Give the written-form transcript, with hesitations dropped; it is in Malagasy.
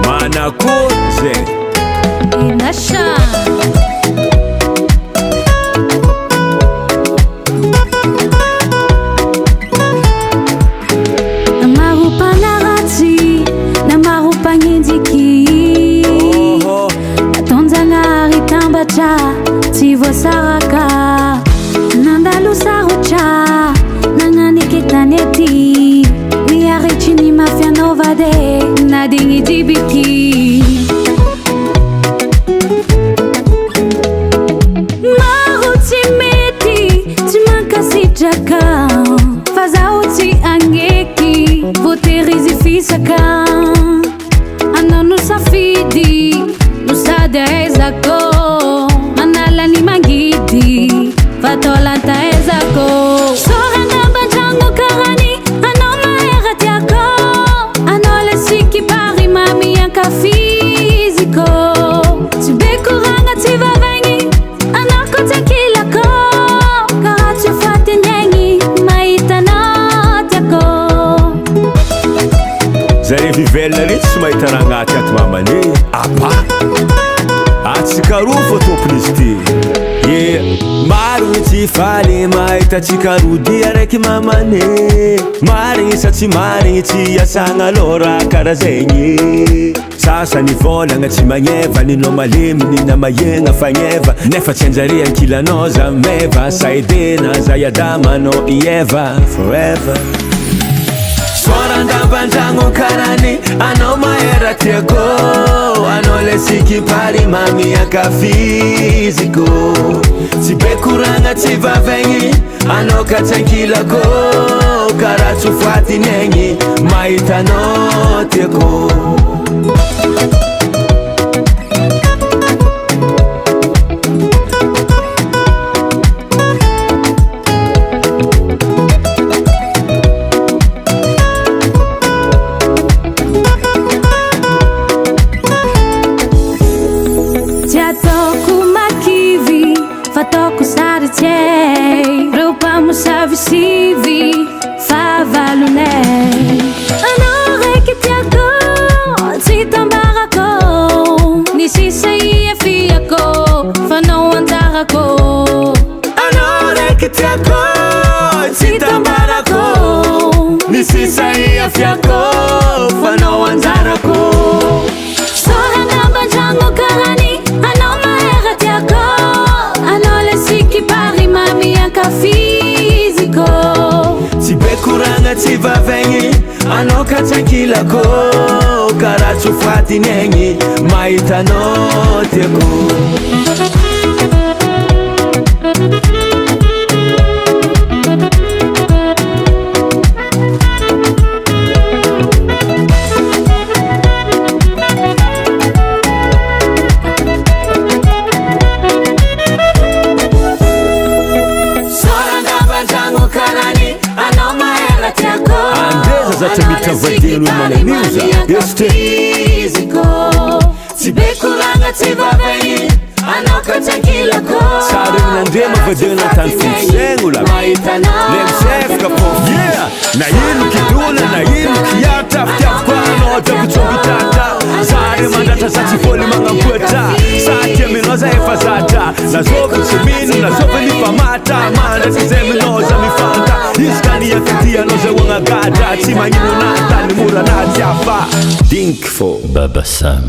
Manakoze Inasha Namarupanarati Namarupanyindiki Atonzangari tambacha Tivo saraka Nandalu sarucha Nanganikitaneti Niarichini mafia novade Nadingi dibiki Marutimeti Timankasijaka Fazauti angeki Voterizi fisaka Ano nusafidi Nusade ezako Manalani mangidi Fatolanta ezako Sorana banjango karani Ano maherat yako Ano lesiki pari mami yanka fiziko Tibekuranga tivavengi Ano kotekilako Karatu fati nyengi Maitanot yako Zare vivella ritsy mahitana agnaty ato mamane apa atsikaroa tomponizy ty maro tsy faly mahita tsikarody araiky mamane marigny sa tsy marigny tsy asagna lora karaha zegny sasany volagna tsy magneva ninao malemy nina mahegna fagneva nefa tsy anjare ankilanao za meva saidena za iadamanao ieva forever Sorandabanjango karani Ano mahera tiako Ano lesiki pari mami yaka fiziko Tibekuranga tivavengi Ano katankilako Karatu fati nengi Maitano tiako Fatoko saritei Rupa musavisivi Favalunei Ano rekitiako Titambarako Nisisai efiako Fano antarako Ano rekitiako Titambarako Nisisai efiako Fano antarako Sorana banjango karani Ano maherat yako Pari mami yanka fiziko Tibekuranga tivavengi Ano katankilako Karatu fati nengi Maitano tiako Zatamita vadelu mananiuza Este Tibekuranga tivavengi Ano katankilako Sare minandema vadena tan fitsengula Lemsef kapo Yeah Na yinu kidula na yinu kiyata Ftiafkwano takuchombitata Sare mandata satifoli mangamkweta Satya minoza efazata Nazovu tsiminu nazovu nifamata Manda tizeminoza mifanta Iskani ya katia noze wangagada Tima nyinu nata nimura nati afa Dinkfo Baba Sam